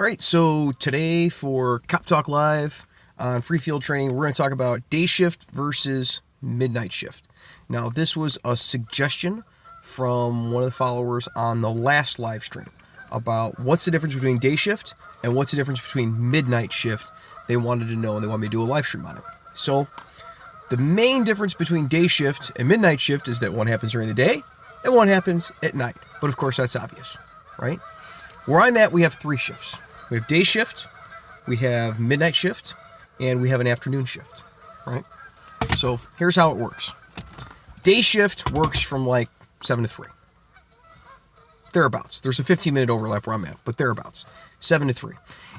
All right, so today for Cop Talk Live on Free Field Training, we're going to talk about day shift versus midnight shift. Now, this was a suggestion from one of the followers on the last live stream about what's the difference between day shift and what's the difference between midnight shift. They wanted to know, and they wanted me to do a live stream on it. So, the main difference between day shift and midnight shift is that one happens during the day and one happens at night. But of course, that's obvious, right? Where I'm at, we have three shifts. We have day shift, we have midnight shift, and we have an afternoon shift, right? So here's how it works. Day shift works from like 7 to 3. Thereabouts. There's a 15-minute overlap where I'm at, but thereabouts. 7 to 3.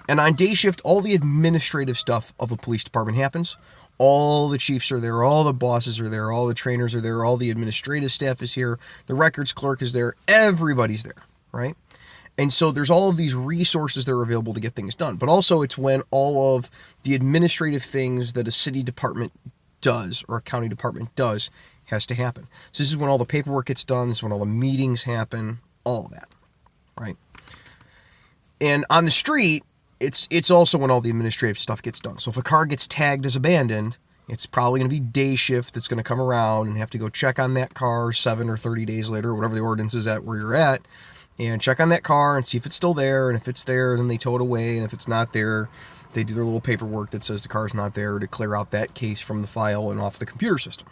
And on day shift, all the administrative stuff of the police department happens. All the chiefs are there, all the bosses are there, all the trainers are there, all the administrative staff is here, the records clerk is there, everybody's there, right? And so there's all of these resources that are available to get things done. But also it's when all of the administrative things that a city department does or a county department does has to happen. So this is when all the paperwork gets done. This is when all the meetings happen, all of that, right? And on the street, it's also when all the administrative stuff gets done. So if a car gets tagged as abandoned, it's probably going to be day shift that's going to come around and have to go check on that car 7 or 30 days later, or whatever the ordinance is at where you're at, and check on that car and see if it's still there. And if it's there, then they tow it away. And if it's not there, they do their little paperwork that says the car's not there to clear out that case from the file and off the computer system.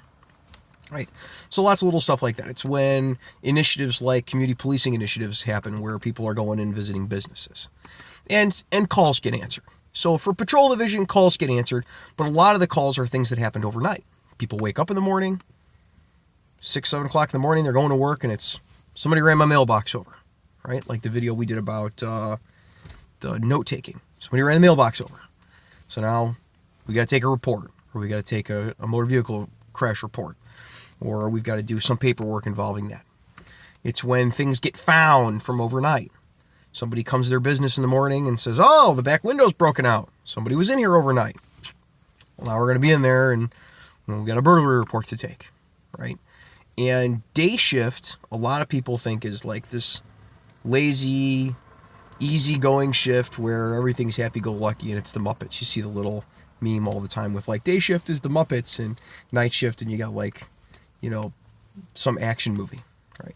Right. So lots of little stuff like that. It's when initiatives like community policing initiatives happen where people are going and visiting businesses. And calls get answered. So for patrol division, calls get answered, but a lot of the calls are things that happened overnight. People wake up in the morning, 6, 7 o'clock in the morning, they're going to work, and it's somebody ran my mailbox over. Right? Like the video we did about the note-taking. Somebody ran the mailbox over. So now we got to take a report, or we got to take a motor vehicle crash report, or we've got to do some paperwork involving that. It's when things get found from overnight. Somebody comes to their business in the morning and says, oh, the back window's broken out. Somebody was in here overnight. Well, now we're going to be in there, and we've got a burglary report to take, right? And day shift, a lot of people think is like this lazy, easygoing shift where everything's happy-go-lucky and it's the Muppets. You see the little meme all the time with like day shift is the Muppets and night shift and you got like, some action movie, right?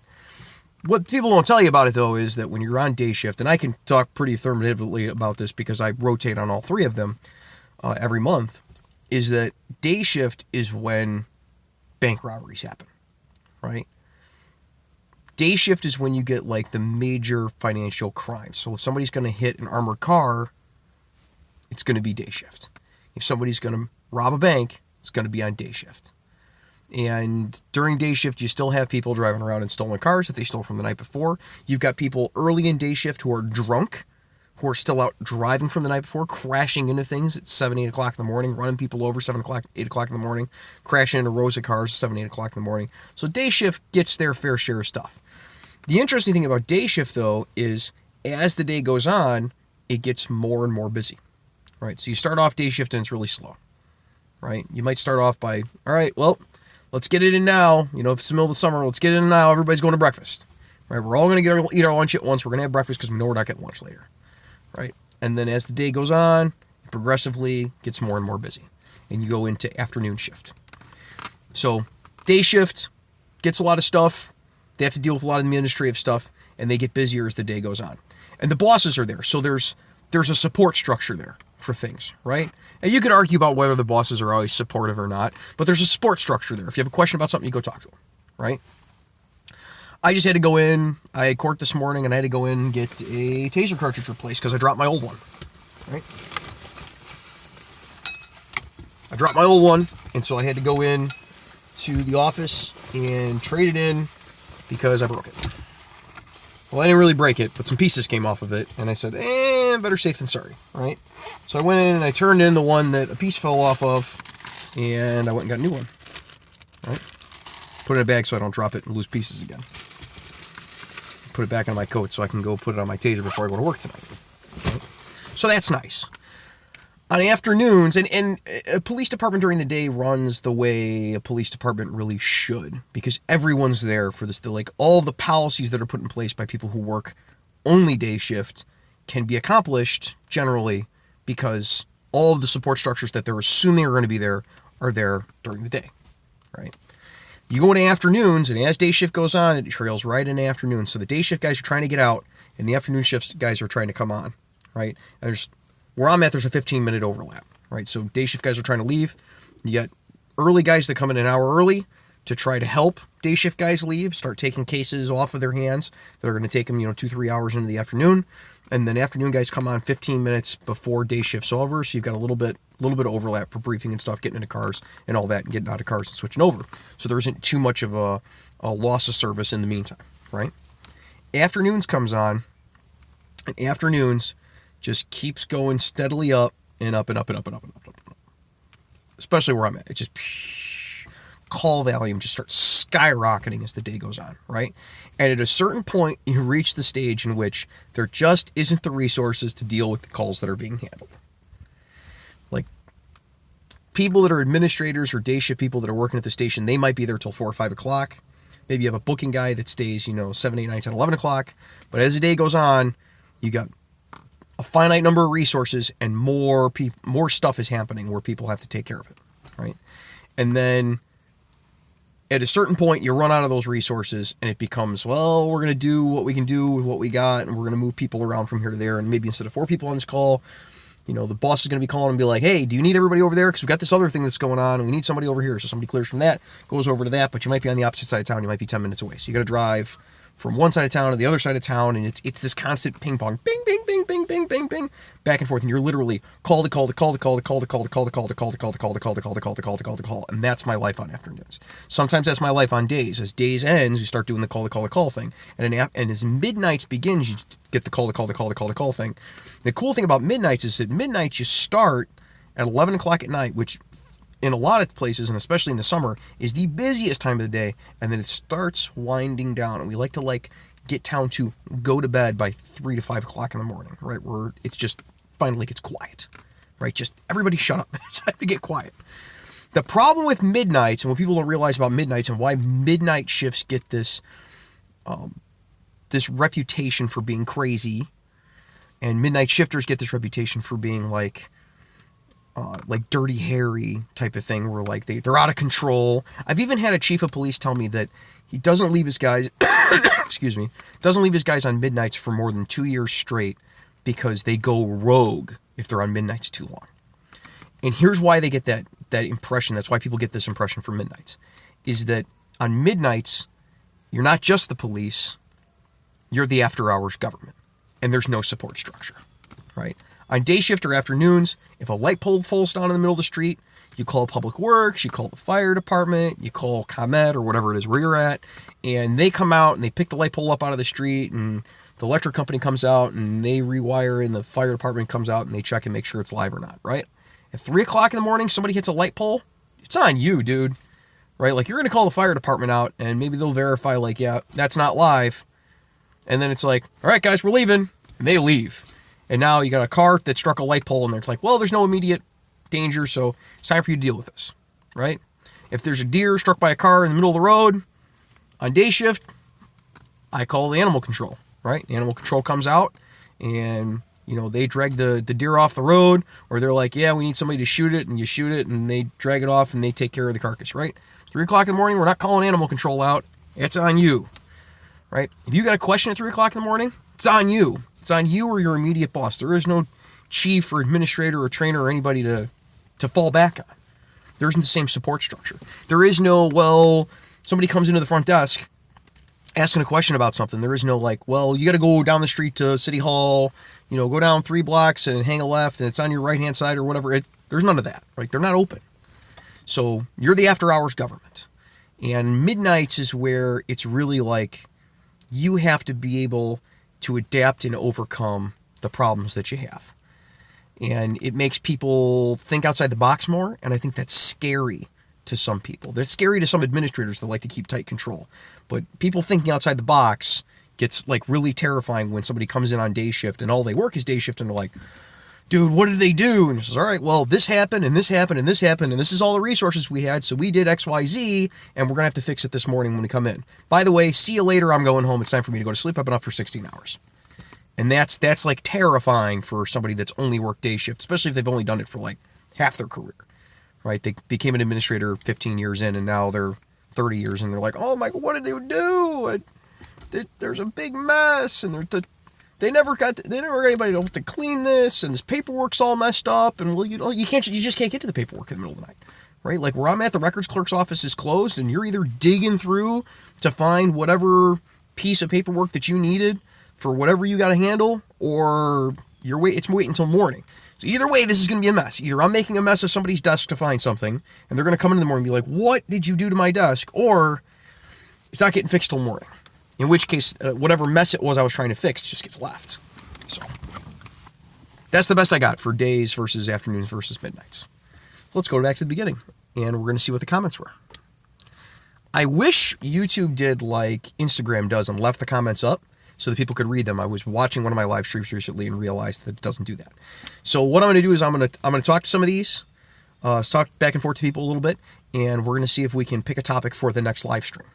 What people don't tell you about it though is that when you're on day shift, and I can talk pretty affirmatively about this because I rotate on all three of them every month, is that day shift is when bank robberies happen, right? Day shift is when you get like the major financial crimes. So if somebody's going to hit an armored car, it's going to be day shift. If somebody's going to rob a bank, it's going to be on day shift. And during day shift, you still have people driving around in stolen cars that they stole from the night before. You've got people early in day shift who are drunk, who are still out driving from the night before, crashing into things at 7, 8 o'clock in the morning, running people over 7 o'clock, 8 o'clock in the morning, crashing into rows of cars at 7, 8 o'clock in the morning. So day shift gets their fair share of stuff. The interesting thing about day shift, though, is as the day goes on, it gets more and more busy, right? So you start off day shift and it's really slow, right? You might start off by, all right, well, let's get it in now. If it's the middle of the summer, let's get it in now. Everybody's going to breakfast, right? We're all going to eat our lunch at once. We're going to have breakfast because we know we're not getting lunch later, right? And then as the day goes on, it progressively gets more and more busy, and you go into afternoon shift. So day shift gets a lot of stuff. They have to deal with a lot of administrative stuff, and they get busier as the day goes on. And the bosses are there, so there's a support structure there for things, right? And you could argue about whether the bosses are always supportive or not, but there's a support structure there. If you have a question about something, you go talk to them, right? I just had to go in. I had court this morning, and I had to go in and get a taser cartridge replaced because I dropped my old one, right? I dropped my old one, and so I had to go in to the office and trade it in because I broke it. Well, I didn't really break it, but some pieces came off of it, and I said, better safe than sorry, right? So I went in and I turned in the one that a piece fell off of, and I went and got a new one, right? Put it in a bag so I don't drop it and lose pieces again. Put it back on my coat so I can go put it on my taser before I go to work tonight, right? So that's nice. On afternoons, and a police department during the day runs the way a police department really should, because everyone's there for this. Like all the policies that are put in place by people who work only day shift can be accomplished generally because all of the support structures that they're assuming are going to be there are there during the day, right? You go into afternoons, and as day shift goes on, it trails right into afternoons. So the day shift guys are trying to get out, and the afternoon shift guys are trying to come on, right? And where I'm at, there's a 15-minute overlap, right? So day shift guys are trying to leave. You got early guys that come in an hour early to try to help day shift guys leave, start taking cases off of their hands that are going to take them, 2-3 hours into the afternoon. And then afternoon guys come on 15 minutes before day shift's over. So you've got a little bit of overlap for briefing and stuff, getting into cars and all that, and getting out of cars and switching over. So there isn't too much of a loss of service in the meantime, right? Afternoons comes on, and afternoons just keeps going steadily up and up and up and up and up and up and up. Especially where I'm at. It just call volume just starts skyrocketing as the day goes on, right? And at a certain point, you reach the stage in which there just isn't the resources to deal with the calls that are being handled. Like, people that are administrators or day shift people that are working at the station, they might be there till 4 or 5 o'clock. Maybe you have a booking guy that stays, 7, 8, 9, 10, 11 o'clock. But as the day goes on, you got a finite number of resources, and more stuff is happening where people have to take care of it, right? And then at a certain point, you run out of those resources, and it becomes, well, we're going to do what we can do with what we got, and we're going to move people around from here to there, and maybe instead of 4 people on this call, the boss is going to be calling and be like, hey, do you need everybody over there? Because we've got this other thing that's going on, and we need somebody over here. So somebody clears from that, goes over to that, but you might be on the opposite side of town. You might be 10 minutes away. So you got to drive from one side of town to the other side of town, and it's this constant ping pong, bing, bing, bing, bing, bing, bing, bing, back and forth, and you're literally call to call to call to call to call to call to call to call to call to call to call to call to call to call to call to call to call, and that's my life on afternoons. Sometimes that's my life on days. As days ends, you start doing the call to call to call thing, and as midnights begins, you get the call to call to call to call to call thing. The cool thing about midnights is that midnights you start at 11 o'clock at night, which in a lot of places, and especially in the summer, is the busiest time of the day, and then it starts winding down, and we like to get town to go to bed by 3 to 5 o'clock in the morning, right? Where it's just finally gets quiet, right? Just everybody shut up. It's time to get quiet. The problem with midnights, and what people don't realize about midnights and why midnight shifts get this reputation for being crazy, and midnight shifters get this reputation for being like Dirty Harry type of thing, where they're out of control. I've even had a chief of police tell me that he doesn't leave his guys doesn't leave his guys on midnights for more than 2 years straight because they go rogue if they're on midnights too long. And here's why they get that impression. That's why people get this impression for midnights, is that on midnights, you're not just the police, you're the after hours government, and there's no support structure, right? On day shift or afternoons, if a light pole falls down in the middle of the street, you call Public Works, you call the fire department, you call ComEd or whatever it is where you're at, and they come out and they pick the light pole up out of the street, and the electric company comes out and they rewire, and the fire department comes out and they check and make sure it's live or not, right? At 3 o'clock in the morning, somebody hits a light pole, it's on you, dude, right? You're going to call the fire department out, and maybe they'll verify, yeah, that's not live. And then it's all right, guys, we're leaving. And they leave. And now you got a car that struck a light pole, and it's well, there's no immediate danger, so it's time for you to deal with this, right? If there's a deer struck by a car in the middle of the road on day shift, I call the animal control, right? Animal control comes out, and they drag the deer off the road, or they're yeah, we need somebody to shoot it, and you shoot it, and they drag it off, and they take care of the carcass, right? 3 o'clock in the morning, we're not calling animal control out. It's on you, right? If you got a question at 3 o'clock in the morning, it's on you. It's on you or your immediate boss. There is no chief or administrator or trainer or anybody to fall back on. There isn't the same support structure. There is no, somebody comes into the front desk asking a question about something. There is no you got to go down the street to City Hall, go down 3 blocks and hang a left, and it's on your right-hand side or whatever. There's none of that, right? They're not open. So you're the after-hours government. And midnights is where it's really you have to be able to adapt and overcome the problems that you have. And it makes people think outside the box more, and I think that's scary to some people. That's scary to some administrators that like to keep tight control. But people thinking outside the box gets really terrifying when somebody comes in on day shift and all they work is day shift, and they're dude, what did they do? And it's all right, well, this happened, and this happened, and this happened, and this is all the resources we had, so we did XYZ, and we're going to have to fix it this morning when we come in. By the way, see you later, I'm going home, it's time for me to go to sleep, I've been up for 16 hours. And that's like terrifying for somebody that's only worked day shift, especially if they've only done it for like half their career, right? They became an administrator 15 years in, and now they're 30 years, and they're like, oh my, what did they do? There's a big mess, and they never got anybody to clean this, and this paperwork's all messed up, and well, you just can't get to the paperwork in the middle of the night, right? Like where I'm at, the records clerk's office is closed, and you're either digging through to find whatever piece of paperwork that you needed for whatever you got to handle, or it's waiting until morning. So either way, this is going to be a mess. Either I'm making a mess of somebody's desk to find something, and they're going to come in the morning and be like, what did you do to my desk? Or it's not getting fixed till morning. In which case, whatever mess it was I was trying to fix just gets left. So that's the best I got for days versus afternoons versus midnights. Let's go back to the beginning, and we're going to see what the comments were. I wish YouTube did like Instagram does and left the comments up so that people could read them. I was watching one of my live streams recently and realized that it doesn't do that. So what I'm going to do is I'm going to talk to some of these, talk back and forth to people a little bit, and we're going to see if we can pick a topic for the next live stream.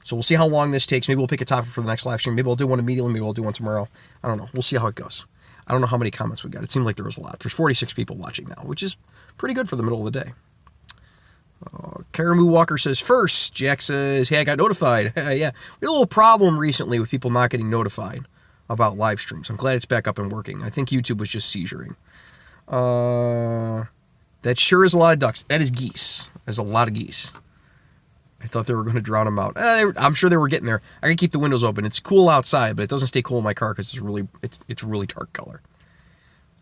So we'll see how long this takes. Maybe we'll pick a topic for the next live stream. Maybe we'll do one immediately. Maybe we'll do one tomorrow. I don't know. We'll see how it goes. I don't know how many comments we got. It seemed like there was a lot. There's 46 people watching now, which is pretty good for the middle of the day. Karamu Walker says, first, Jack says, hey, I got notified. Yeah, we had a little problem recently with people not getting notified about live streams. I'm glad it's back up and working. I think YouTube was just seizuring. That sure is a lot of ducks. That is geese. There's a lot of geese. I thought they were going to drown them out. I'm sure they were getting there. I can keep the windows open. It's cool outside, but it doesn't stay cool in my car because it's really dark color.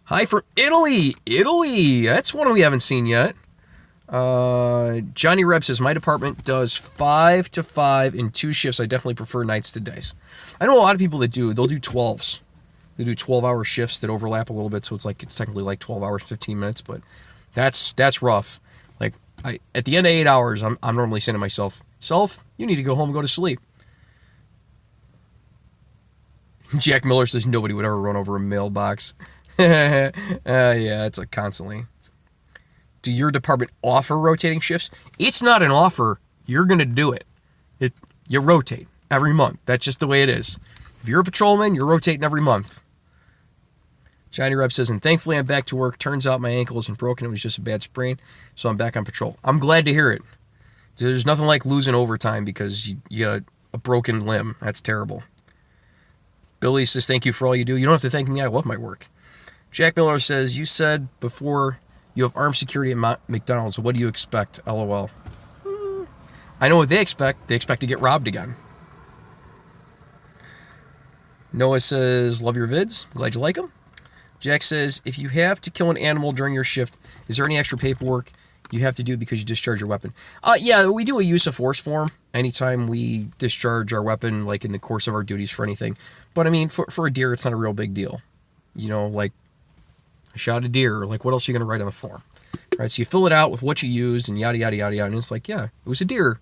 Hi from Italy. Italy. That's one we haven't seen yet. Johnny Reb says, my department does 5 to 5 in 2 shifts. I definitely prefer nights to days. I know a lot of people that they'll do 12s. They do 12-hour shifts that overlap a little bit, so it's technically like 12 hours, 15 minutes, but that's rough. Like, at the end of 8 hours, I'm normally saying to myself, you need to go home and go to sleep. Jack Miller says nobody would ever run over a mailbox. Yeah, it's like constantly. Do your department offer rotating shifts? It's not an offer. You're going to do it. You rotate every month. That's just the way it is. If you're a patrolman, you're rotating every month. Johnny Reb says, and thankfully I'm back to work. Turns out my ankle isn't broken. It was just a bad sprain. So I'm back on patrol. I'm glad to hear it. There's nothing like losing overtime because you got a broken limb. That's terrible. Billy says, thank you for all you do. You don't have to thank me. I love my work. Jack Miller says, you said before you have armed security at McDonald's. What do you expect? LOL. I know what they expect. They expect to get robbed again. Noah says, love your vids. Glad you like them. Jack says, if you have to kill an animal during your shift, is there any extra paperwork you have to do because you discharge your weapon? Yeah, we do a use of force form anytime we discharge our weapon, like in the course of our duties for anything. But I mean, for a deer, it's not a real big deal. You know, like, I shot a deer. Like, what else are you going to write on the form? Right? So you fill it out with what you used and yada, yada, yada, yada. And it's like, yeah, it was a deer.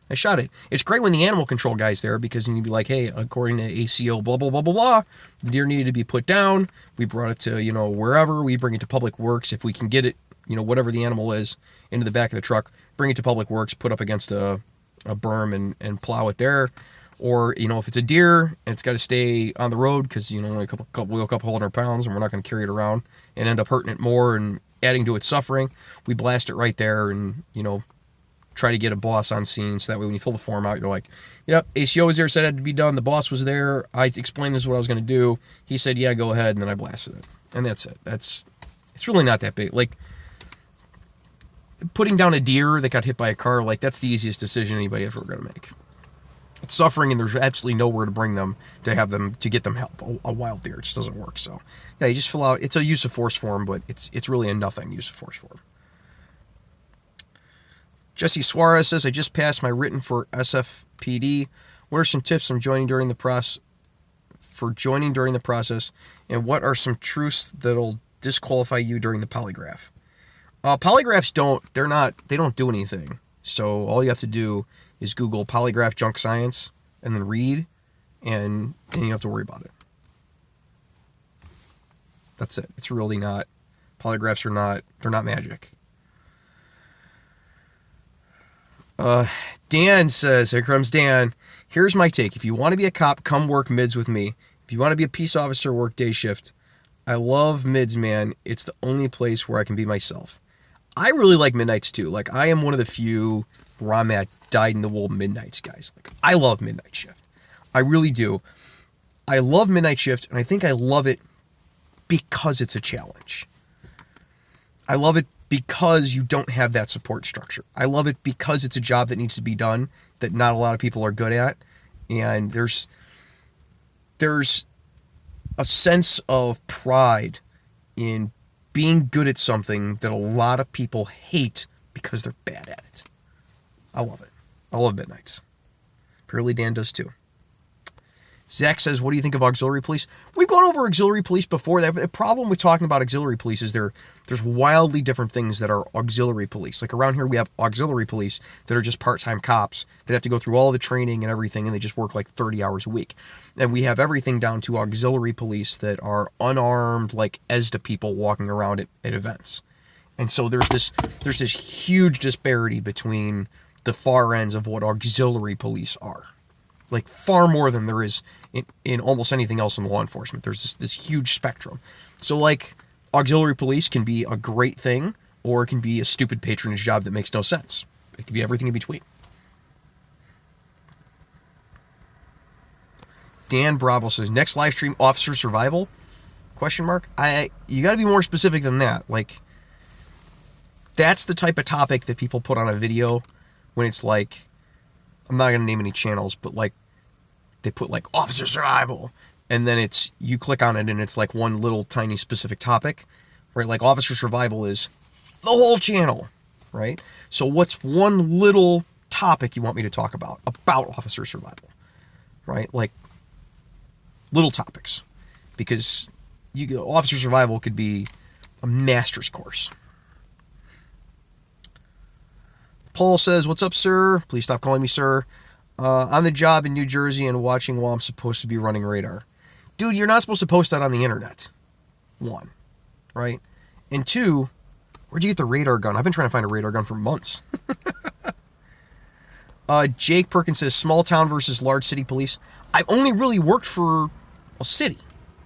I shot it. It's great when the animal control guy's there because you can be like, hey, according to ACO, blah, blah, blah, blah, blah, the deer needed to be put down. We brought it to, wherever. We bring it to Public Works. If we can get it, whatever the animal is, into the back of the truck, bring it to Public Works, put up against a berm and plow it there. Or, if it's a deer and it's got to stay on the road because, only a couple 100 pounds and we're not going to carry it around and end up hurting it more and adding to its suffering, we blast it right there and, try to get a boss on scene so that way when you fill the form out, you're like, yep, ACO was there, said it had to be done. The boss was there. I explained this is what I was going to do. He said, yeah, go ahead. And then I blasted it. And that's it. It's really not that big. Like, putting down a deer that got hit by a car, like, that's the easiest decision anybody ever going to make. It's suffering and there's absolutely nowhere to bring them to get them help. A wild deer, it just doesn't work. So yeah, you just fill out, it's a use of force form, but it's really a nothing use of force form. Jesse Suarez says, I just passed my written for SFPD. What are some tips for joining during the process? And what are some truths that'll disqualify you during the polygraph? Polygraphs they don't do anything. So all you have to do is Google polygraph junk science and then read and you don't have to worry about it. That's it. It's really not, polygraphs they're not magic. Dan says, here comes Dan. Here's my take. If you want to be a cop, come work mids with me. If you want to be a peace officer, work day shift. I love mids, man. It's the only place where I can be myself. I really like midnights too. Like, I am one of the few where I'm at dyed-in-the-wool midnights guys. Like, I love midnight shift. I really do. I love midnight shift, and I think I love it because it's a challenge. I love it because you don't have that support structure. I love it because it's a job that needs to be done that not a lot of people are good at. And there's a sense of pride in being good at something that a lot of people hate because they're bad at it. I love it. I love midnights. Apparently Dan does too. Zach says, what do you think of auxiliary police? We've gone over auxiliary police before. The problem with talking about auxiliary police is there's wildly different things that are auxiliary police. Like around here we have auxiliary police that are just part-time cops that have to go through all the training and everything, and they just work like 30 hours a week. And we have everything down to auxiliary police that are unarmed, like ESDA people walking around at events. And so there's this huge disparity between the far ends of what auxiliary police are. Like far more than there is in almost anything else in law enforcement. There's this huge spectrum. So like auxiliary police can be a great thing, or it can be a stupid patronage job that makes no sense. It can be everything in between. Dan Bravo says, next live stream, officer survival? Question mark. You got to be more specific than that. Like, that's the type of topic that people put on a video when it's like, I'm not going to name any channels, but like they put like officer survival, and then it's, you click on it and it's like one little tiny specific topic, right? Like officer survival is the whole channel, right? So what's one little topic you want me to talk about officer survival, right? Like little topics, because officer survival could be a master's course. Paul says, what's up, sir? Please stop calling me sir. On the job in New Jersey and watching while I'm supposed to be running radar. Dude, you're not supposed to post that on the internet. One, right? And two, where'd you get the radar gun? I've been trying to find a radar gun for months. Jake Perkins says, small town versus large city police. I've only really worked for a city,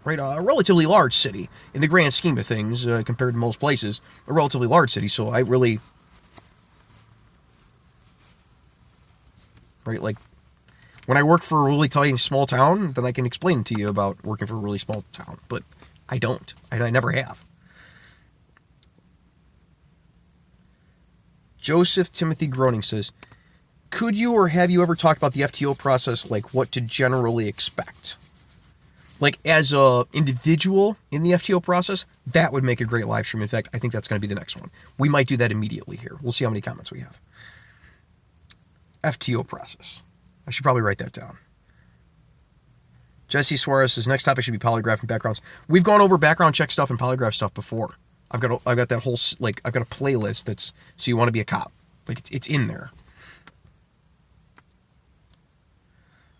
right? A relatively large city in the grand scheme of things, compared to most places. A relatively large city, so I really... Right, like when I work for a really tiny small town, then I can explain to you about working for a really small town. But I don't. I never have. Joseph Timothy Groening says, could you or have you ever talked about the FTO process, like what to generally expect? Like as a individual in the FTO process, that would make a great live stream. In fact, I think that's going to be the next one. We might do that immediately here. We'll see how many comments we have. FTO process. I should probably write that down. Jesse Suarez says, next topic should be polygraph and backgrounds. We've gone over background check stuff and polygraph stuff before. I've got that whole, like, I've got a playlist that's, so you want to be a cop. Like, it's in there.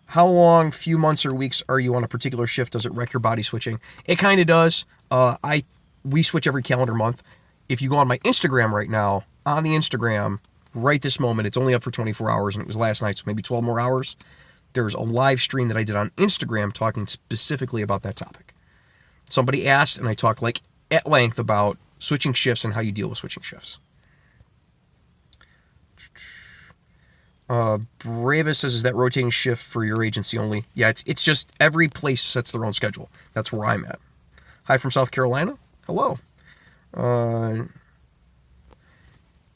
How long, few months or weeks are you on a particular shift? Does it wreck your body switching? It kind of does. We switch every calendar month. If you go on my Instagram right now, on the Instagram, right this moment, it's only up for 24 hours, and it was last night, so maybe 12 more hours. There's a live stream that I did on Instagram talking specifically about that topic. Somebody asked, and I talked like at length about switching shifts and how you deal with switching shifts. Bravis says, is that rotating shift for your agency only? Yeah, it's just every place sets their own schedule. That's where I'm at. Hi from South Carolina. Hello.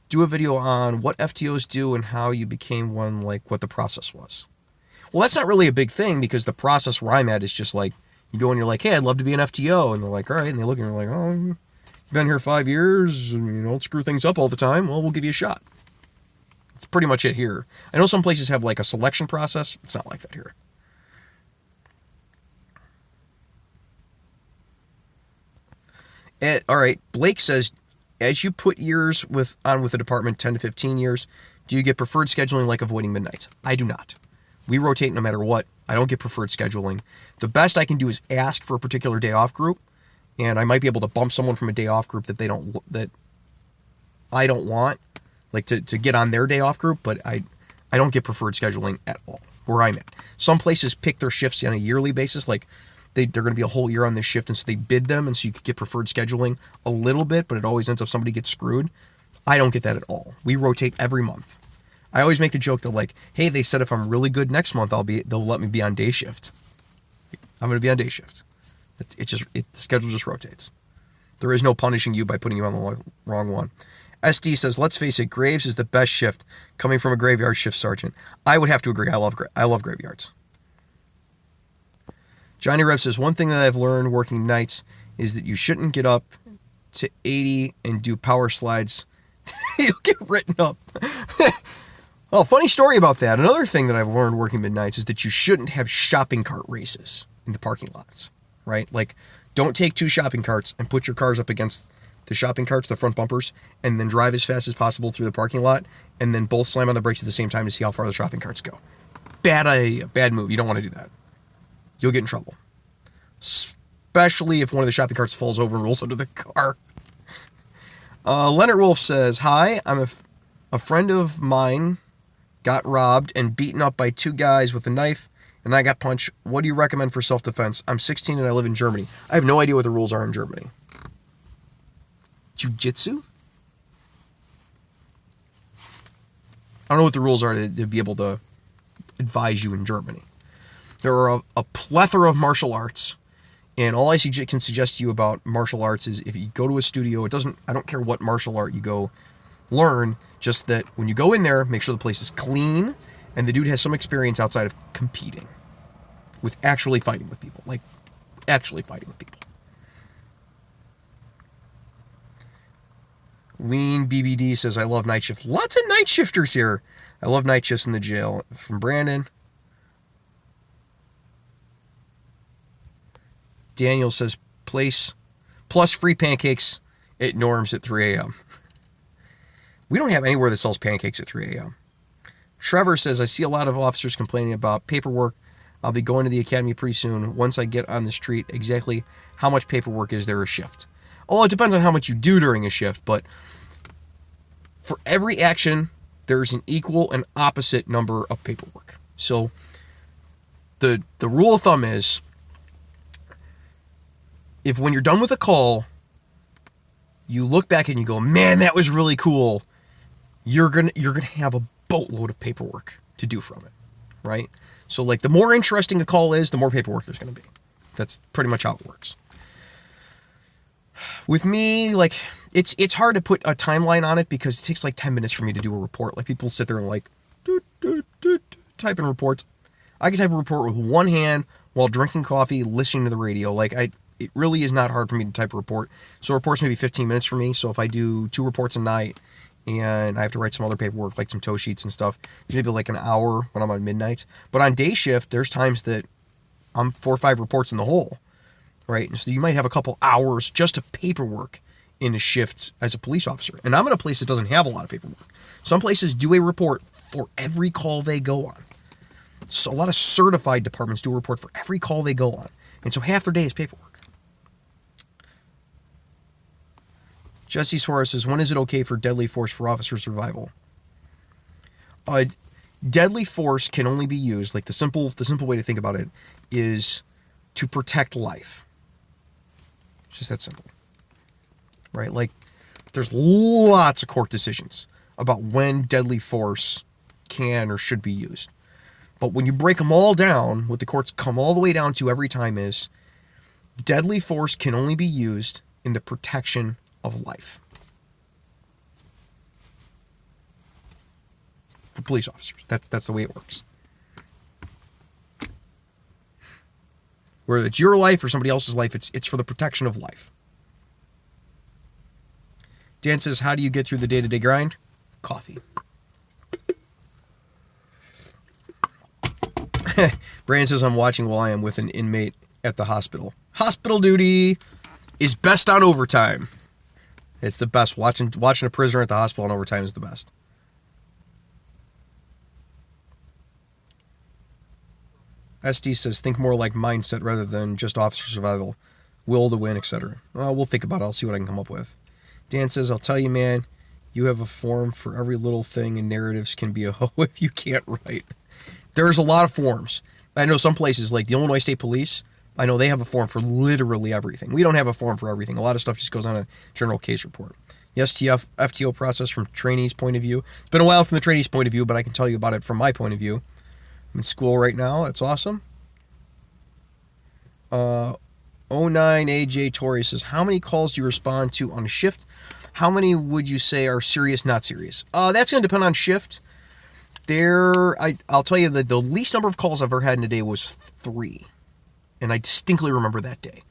Do a video on what FTOs do and how you became one, like what the process was. Well, that's not really a big thing, because the process where I'm at is just like, you go and you're like, hey, I'd love to be an FTO. And they're like, all right. And they look and you're like, oh, you've been here 5 years and you don't screw things up all the time. Well, we'll give you a shot. That's pretty much it here. I know some places have like a selection process. It's not like that here. All right. Blake says, as you put years on with the department, 10 to 15 years, do you get preferred scheduling like avoiding midnights? I do not. We rotate no matter what. I don't get preferred scheduling. The best I can do is ask for a particular day off group, and I might be able to bump someone from a day off group that I don't want, like to get on their day off group, but I don't get preferred scheduling at all where I'm at. Some places pick their shifts on a yearly basis. Like they're going to be a whole year on this shift, and so they bid them, and so you could get preferred scheduling a little bit, but it always ends up somebody gets screwed. I don't get that at all. We rotate every month. I always make the joke that, like, hey, they said if I'm really good next month, they'll let me be on day shift. I'm going to be on day shift. The schedule just rotates. There is no punishing you by putting you on the wrong one. SD says, let's face it, Graves is the best shift coming from a graveyard shift sergeant. I would have to agree. I love graveyards. Johnny Rev says, one thing that I've learned working nights is that you shouldn't get up to 80 and do power slides. You'll get written up. Oh, funny story about that. Another thing that I've learned working midnights is that you shouldn't have shopping cart races in the parking lots, right? Like, don't take 2 shopping carts and put your cars up against the shopping carts, the front bumpers, and then drive as fast as possible through the parking lot, and then both slam on the brakes at the same time to see how far the shopping carts go. Bad idea, bad move. You don't want to do that. You'll get in trouble. Especially if one of the shopping carts falls over and rolls under the car. Leonard Wolf says, hi, I'm a friend of mine got robbed and beaten up by 2 guys with a knife, and I got punched. What do you recommend for self-defense? I'm 16 and I live in Germany. I have no idea what the rules are in Germany. Jiu-jitsu? I don't know what the rules are to be able to advise you in Germany. There are a plethora of martial arts, and all I can suggest to you about martial arts is if you go to a studio, I don't care what martial art you go learn, just that when you go in there, make sure the place is clean, and the dude has some experience outside of competing with actually fighting with people. Like, actually fighting with people. Lean BBD says, I love night shift. Lots of night shifters here. I love night shifts in the jail. From Brandon. Daniel says, plus free pancakes at Norm's at 3 a.m. We don't have anywhere that sells pancakes at 3 a.m. Trevor says, I see a lot of officers complaining about paperwork. I'll be going to the academy pretty soon. Once I get on the street, exactly how much paperwork is there a shift? Oh, it depends on how much you do during a shift, but for every action, there's an equal and opposite number of paperwork. So the rule of thumb is, if when you're done with a call, you look back and you go, man, that was really cool, you're gonna have a boatload of paperwork to do from it, right? So, like, the more interesting a call is, the more paperwork there's going to be. That's pretty much how it works. With me, like, it's hard to put a timeline on it because it takes like 10 minutes for me to do a report. Like, people sit there and like type in reports. I can type a report with one hand while drinking coffee, listening to the radio. Like, it really is not hard for me to type a report. So reports maybe 15 minutes for me. So if I do 2 reports a night and I have to write some other paperwork, like some tow sheets and stuff, it's maybe like an hour when I'm on midnight. But on day shift, there's times that I'm 4 or 5 reports in the hole, right? And so you might have a couple hours just of paperwork in a shift as a police officer. And I'm in a place that doesn't have a lot of paperwork. Some places do a report for every call they go on. So a lot of certified departments do a report for every call they go on. And so half their day is paperwork. Jesse Suarez says, when is it okay for deadly force for officer survival? Deadly force can only be used, like the simple way to think about it is to protect life. It's just that simple. Right? Like, there's lots of court decisions about when deadly force can or should be used. But when you break them all down, what the courts come all the way down to every time is deadly force can only be used in the protection of life. For police officers. That's the way it works. Whether it's your life or somebody else's life, it's for the protection of life. Dan says, how do you get through the day-to-day grind? Coffee. Brandon says, I'm watching while I am with an inmate at the hospital. Hospital duty is best on overtime. It's the best. Watching a prisoner at the hospital on overtime is the best. SD says, think more like mindset rather than just officer survival. Will to win, etc. Well, we'll think about it. I'll see what I can come up with. Dan says, I'll tell you, man, you have a form for every little thing, and narratives can be a hoe if you can't write. There's a lot of forms. I know some places, like the Illinois State Police, I know they have a form for literally everything. We don't have a form for everything. A lot of stuff just goes on a general case report. The STF FTO process from trainees' point of view. It's been a while from the trainees' point of view, but I can tell you about it from my point of view. I'm in school right now. That's awesome. 09AJ Torrey says, how many calls do you respond to on a shift? How many would you say are serious, not serious? That's going to depend on shift. I'll tell you that the least number of calls I've ever had in a day was 3. And I distinctly remember that day.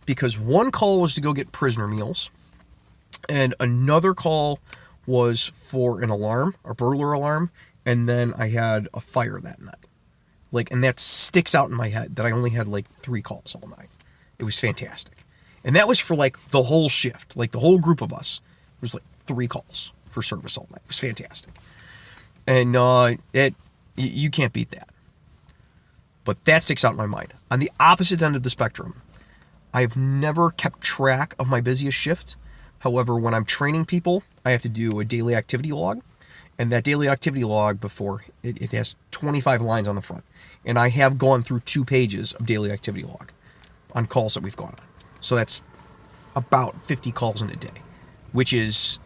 Because one call was to go get prisoner meals. And another call was for an alarm, a burglar alarm. And then I had a fire that night. And that sticks out in my head that I only had 3 calls all night. It was fantastic. And that was for the whole shift. The whole group of us. It was 3 calls for service all night. It was fantastic. And you can't beat that. But that sticks out in my mind. On the opposite end of the spectrum, I've never kept track of my busiest shift. However, when I'm training people, I have to do a daily activity log. And that daily activity log it has 25 lines on the front. And I have gone through 2 pages of daily activity log on calls that we've gone on. So that's about 50 calls in a day, which is,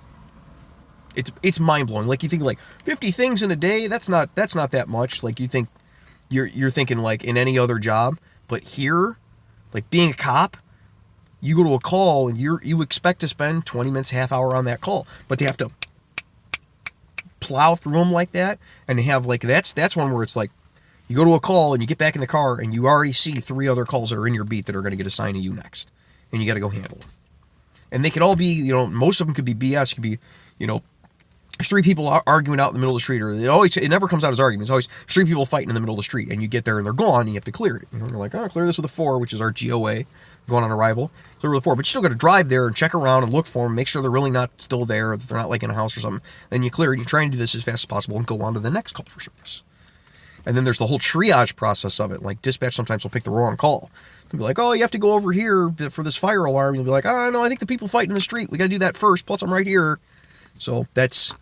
it's mind-blowing. You think 50 things in a day, that's not that much. You think you're thinking in any other job, but here, being a cop, you go to a call and you expect to spend 20 minutes, half hour on that call, but they have to plow through them like that, and they have that's one where it's you go to a call and you get back in the car and you already see 3 other calls that are in your beat that are going to get assigned to you next, and you got to go handle them. And they could all be, most of them could be BS, could be, there's 3 people arguing out in the middle of the street, or it never comes out as arguments. It's always 3 people fighting in the middle of the street, and you get there and they're gone, and you have to clear it. You're like, clear this with a 4, which is our GOA, going on arrival. Clear with a 4, but you still got to drive there and check around and look for them, make sure they're really not still there, that they're not in a house or something. Then you clear it, you try and do this as fast as possible and go on to the next call for service. And then there's the whole triage process of it. Dispatch sometimes will pick the wrong call. They'll be like, oh, you have to go over here for this fire alarm. You'll be like, oh, no, I think the people fighting in the street. We got to do that first. Plus, I'm right here. So that's,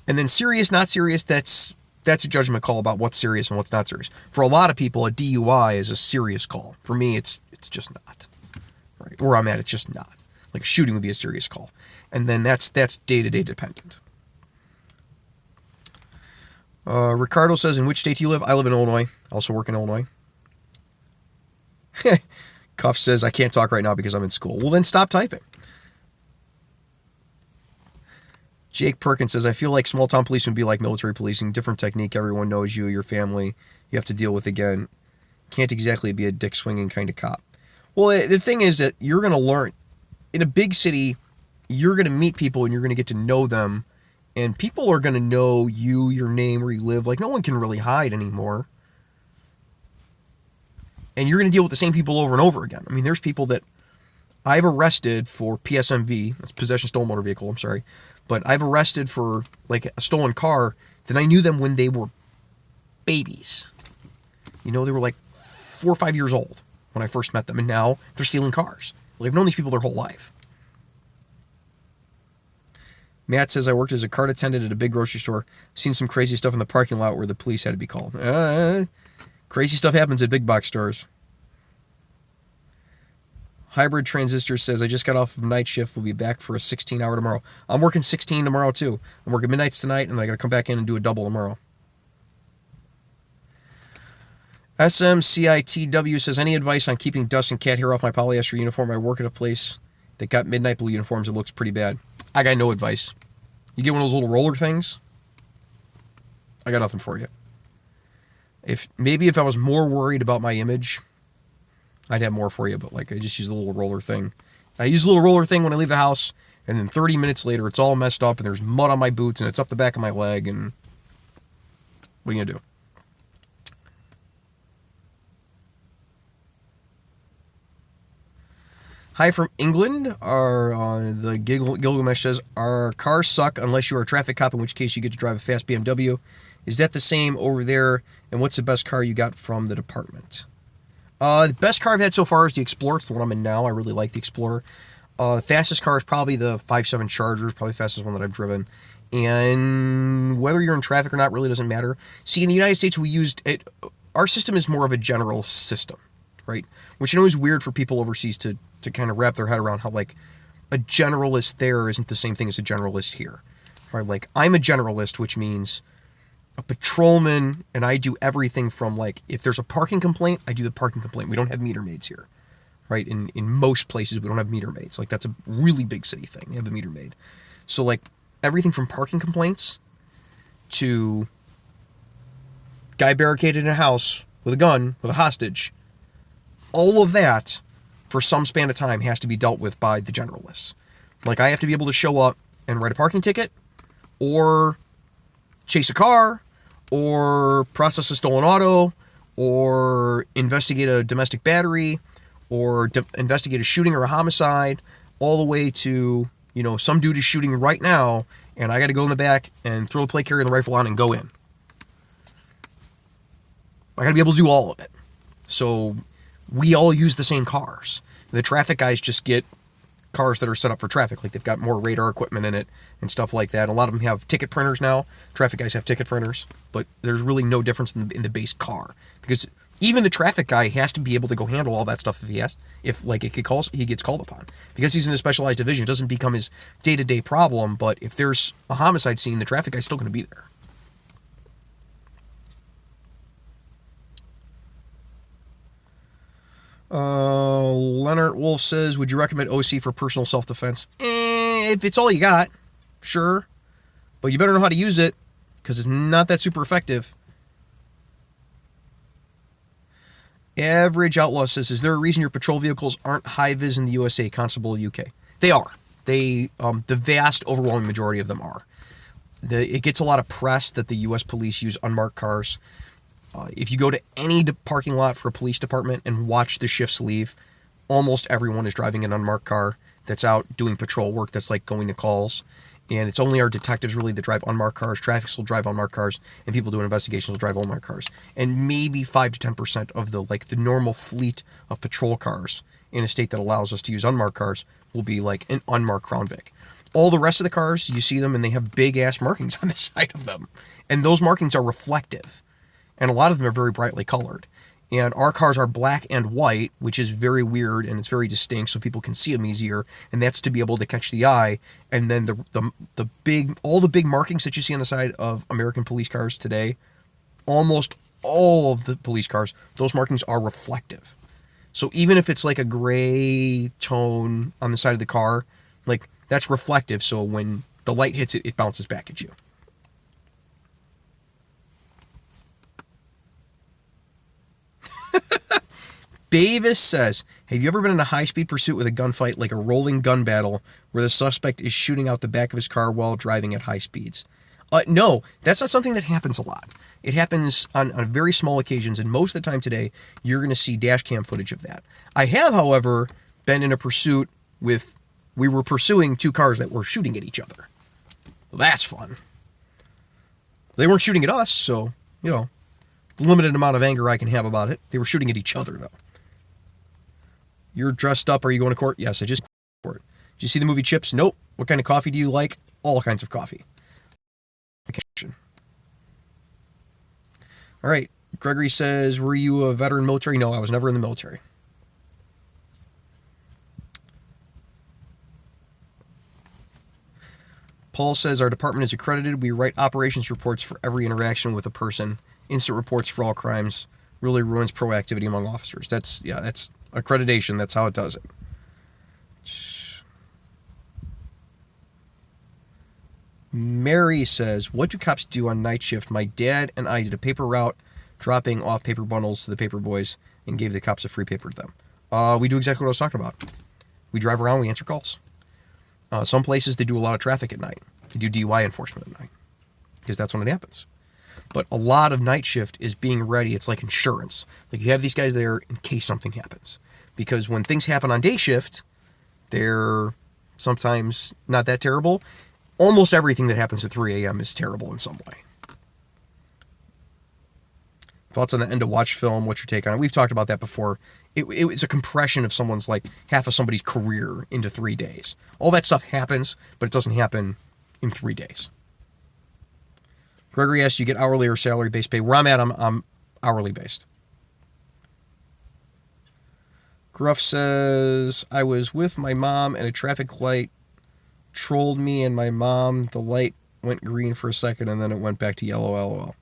and then serious, not serious, that's a judgment call about what's serious and what's not serious. For a lot of people, a DUI is a serious call. For me, it's just not. Right? Where I'm at, it's just not. A shooting would be a serious call. And then that's day-to-day dependent. Ricardo says, in which state do you live? I live in Illinois. I also work in Illinois. Cuff says, I can't talk right now because I'm in school. Well, then stop typing. Jake Perkins says, I feel like small town policing would be like military policing. Different technique. Everyone knows you, your family. You have to deal with again. Can't exactly be a dick swinging kind of cop. Well, the thing is that you're going to learn. In a big city, you're going to meet people and you're going to get to know them. And people are going to know you, your name, where you live. No one can really hide anymore. And you're going to deal with the same people over and over again. I mean, there's people that I've arrested for PSMV. That's possession stolen motor vehicle, I'm sorry. But I've arrested for, a stolen car that I knew them when they were babies. They were 4 or 5 years old when I first met them. And now they're stealing cars. I've known these people their whole life. Matt says, I worked as a cart attendant at a big grocery store. Seen some crazy stuff in the parking lot where the police had to be called. Crazy stuff happens at big box stores. Hybrid Transistor says, I just got off of night shift. We'll be back for a 16-hour tomorrow. I'm working 16 tomorrow, too. I'm working midnights tonight, and I got to come back in and do a double tomorrow. SMCITW says, any advice on keeping dust and cat hair off my polyester uniform? I work at a place that got midnight blue uniforms. It looks pretty bad. I got no advice. You get one of those little roller things, I got nothing for you. If I was more worried about my image, I'd have more for you, but I just use the little roller thing. I use the little roller thing when I leave the house, and then 30 minutes later, it's all messed up, and there's mud on my boots, and it's up the back of my leg, and what are you going to do? Hi from England. The Gilgamesh says, our cars suck unless you are a traffic cop, in which case you get to drive a fast BMW. Is that the same over there? And what's the best car you got from the department? The best car I've had so far is the Explorer. It's the one I'm in now. I really like the Explorer. The fastest car is probably the 5.7 Charger. It's probably the fastest one that I've driven. And whether you're in traffic or not really doesn't matter. See, in the United States, we used it. Our system is more of a general system. right? Which I know is weird for people overseas to kind of wrap their head around, how like a generalist there isn't the same thing as a generalist here, right? Like I'm a generalist, which means a patrolman, and I do everything from like, if there's a parking complaint, I do the parking complaint. We don't have meter maids here, right? In most places, we don't have meter maids. Like that's a really big city thing. They have a meter maid. So like everything from parking complaints to guy barricaded in a house with a gun, with a hostage, all of that for some span of time has to be dealt with by the generalists. Like I have to be able to show up and write a parking ticket, or chase a car, or process a stolen auto, or investigate a domestic battery, or investigate a shooting or a homicide, all the way to, some dude is shooting right now, and I got to go in the back and throw the plate carrier and the rifle on and go in. I got to be able to do all of it. So we all use the same cars. The traffic guys just get cars that are set up for traffic. Like they've got more radar equipment in it and stuff like that. A lot of them have ticket printers now. Traffic guys have ticket printers, but there's really no difference in the base car, because even the traffic guy has to be able to go handle all that stuff if he gets called upon. Because he's in a specialized division, it doesn't become his day-to-day problem, but if there's a homicide scene, the traffic guy's still going to be there. Leonard Wolf says, would you recommend OC for personal self-defense? If it's all you got, sure. But you better know how to use it, because it's not that super effective. Average Outlaw says, is there a reason your patrol vehicles aren't high-vis in the USA, Constable UK? They are. The vast, overwhelming majority of them are. It gets a lot of press that the U.S. police use unmarked cars. If you go to any parking lot for a police department and watch the shifts leave, almost everyone is driving an unmarked car that's out doing patrol work, that's like going to calls. And it's only our detectives really that drive unmarked cars. Traffics will drive unmarked cars, and people doing investigations will drive unmarked cars. And maybe 5 to 10% of the normal fleet of patrol cars in a state that allows us to use unmarked cars will be like an unmarked Crown Vic. All the rest of the cars, you see them and they have big ass markings on the side of them. And those markings are reflective. And a lot of them are very brightly colored. And our cars are black and white, which is very weird, and it's very distinct, so people can see them easier. And that's to be able to catch the eye. And then all the big markings that you see on the side of American police cars today, almost all of the police cars, those markings are reflective. So even if it's like a gray tone on the side of the car, like that's reflective. So when the light hits it, it bounces back at you. Davis says, have you ever been in a high-speed pursuit with a gunfight, like a rolling gun battle, where the suspect is shooting out the back of his car while driving at high speeds? No, that's not something that happens a lot. It happens on very small occasions, and most of the time today, you're going to see dash cam footage of that. I have, however, been in a pursuit we were pursuing 2 cars that were shooting at each other. Well, that's fun. They weren't shooting at us, so, the limited amount of anger I can have about it. They were shooting at each other, though. You're dressed up. Are you going to court? Yes, I just court. Did you see the movie Chips? Nope. What kind of coffee do you like? All kinds of coffee. All right. Gregory says, were you a veteran military? No, I was never in the military. Paul says, our department is accredited. We write operations reports for every interaction with a person. Instant reports for all crimes. Really ruins proactivity among officers. That's accreditation. That's how it does it. Mary says, what do cops do on night shift? My dad and I did a paper route, dropping off paper bundles to the paper boys, and gave the cops a free paper to them. We do exactly what I was talking about. We drive around, we answer calls. Some places, they do a lot of traffic at night. They do DUI enforcement at night, because that's when it happens. But a lot of night shift is being ready. It's like insurance. Like you have these guys there in case something happens. Because when things happen on day shift, they're sometimes not that terrible. Almost everything that happens at 3 a.m. is terrible in some way. Thoughts on the end of watch film? What's your take on it? We've talked about that before. It's a compression of someone's, like, half of somebody's career into 3 days. All that stuff happens, but it doesn't happen in 3 days. Gregory asks, you get hourly or salary-based pay? Where I'm at, I'm hourly based. Gruff says, I was with my mom and a traffic light trolled me and my mom. The light went green for a second and then it went back to yellow, LOL.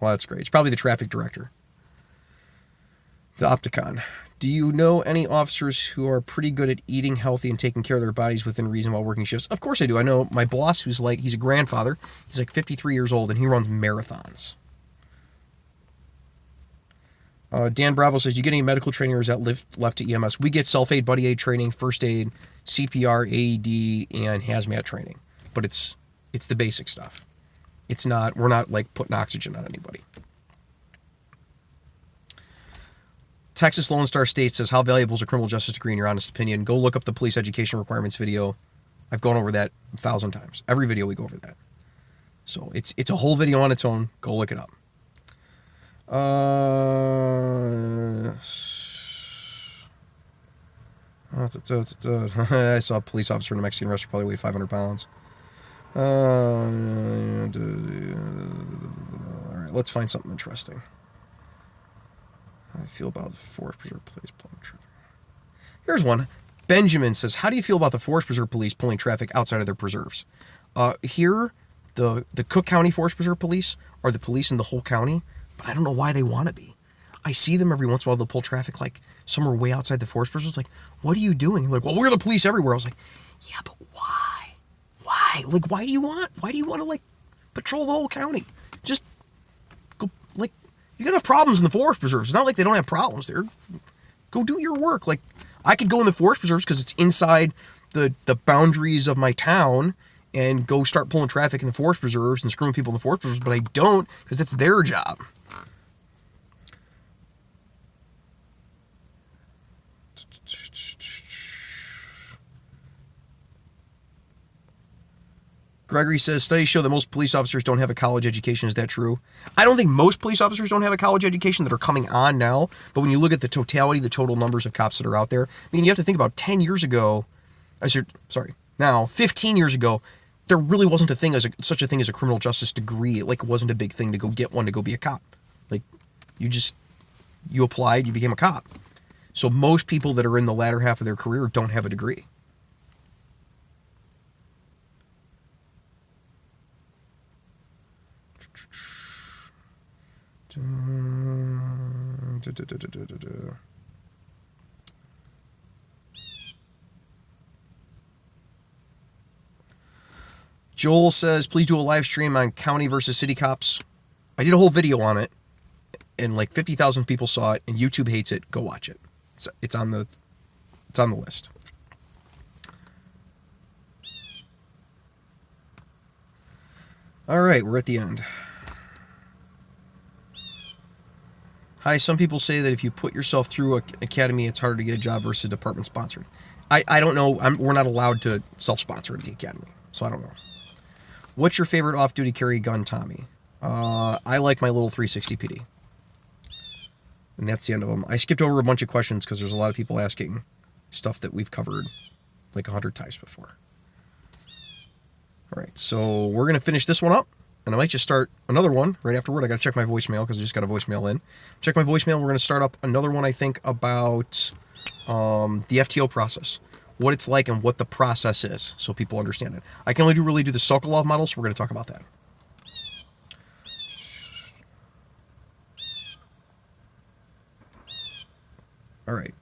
Well, that's great. It's probably the traffic director. The Opticon. Do you know any officers who are pretty good at eating healthy and taking care of their bodies within reason while working shifts? Of course I do. I know my boss who's like, he's a grandfather. He's like 53 years old and he runs marathons. Dan Bravo says, you get any medical training or is that left to EMS? We get self-aid, buddy aid training, first aid, CPR, AED, and hazmat training. But it's the basic stuff. We're not like putting oxygen on anybody. Texas Lone Star State says, how valuable is a criminal justice degree in your honest opinion? Go look up the police education requirements video. I've gone over that 1,000 times. Every video we go over that. So it's a whole video on its own. Go look it up. I saw a police officer in a Mexican restaurant probably weighed 500 pounds. All right, let's find something interesting. How do I feel about the Forest Preserve Police pulling traffic? Here's one. Benjamin says, how do you feel about the Forest Preserve Police pulling traffic outside of their preserves? Here, the Cook County Forest Preserve Police are the police in the whole county, but I don't know why they want to be. I see them every once in a while. They'll pull traffic like somewhere way outside the forest preserves. Like, what are you doing? Like, well, we're the police everywhere. I was like, yeah, but why? Why? Like, why do you want to like patrol the whole county? Just go, like, you gotta have problems in the forest preserves. It's not like they don't have problems there. Go do your work. Like, I could go in the forest preserves because it's inside the boundaries of my town and go start pulling traffic in the forest preserves and screwing people in the forest preserves, but I don't because it's their job. Gregory says, studies show that most police officers don't have a college education. Is that true? I don't think most police officers don't have a college education that are coming on now, but when you look at the totality, the total numbers of cops that are out there, I mean, you have to think about 10 years ago, now 15 years ago, there really wasn't such a thing as a criminal justice degree. Like, it wasn't a big thing to go get one to go be a cop. Like, you applied, you became a cop. So most people that are in the latter half of their career don't have a degree. Joel says, please do a live stream on county versus city cops. I did a whole video on it, and like 50,000 people saw it, and YouTube hates it. Go watch it. It's on the list. All right, we're at the end. Hi, some people say that if you put yourself through an academy, it's harder to get a job versus department sponsored. I don't know. We're not allowed to self-sponsor at the academy, so I don't know. What's your favorite off-duty carry gun, Tommy? I like my little 360 PD. And that's the end of them. I skipped over a bunch of questions because there's a lot of people asking stuff that we've covered like 100 times before. All right, so we're going to finish this one up, and I might just start another one right afterward. I got to check my voicemail because I just got a voicemail in. Check my voicemail. We're going to start up another one, I think, about the FTO process, what it's like and what the process is, so people understand it. I can only really do the Sokolov model, so we're going to talk about that. All right,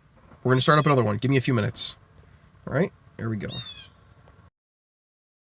we're going to start up another one. Give me a few minutes. All right, here we go.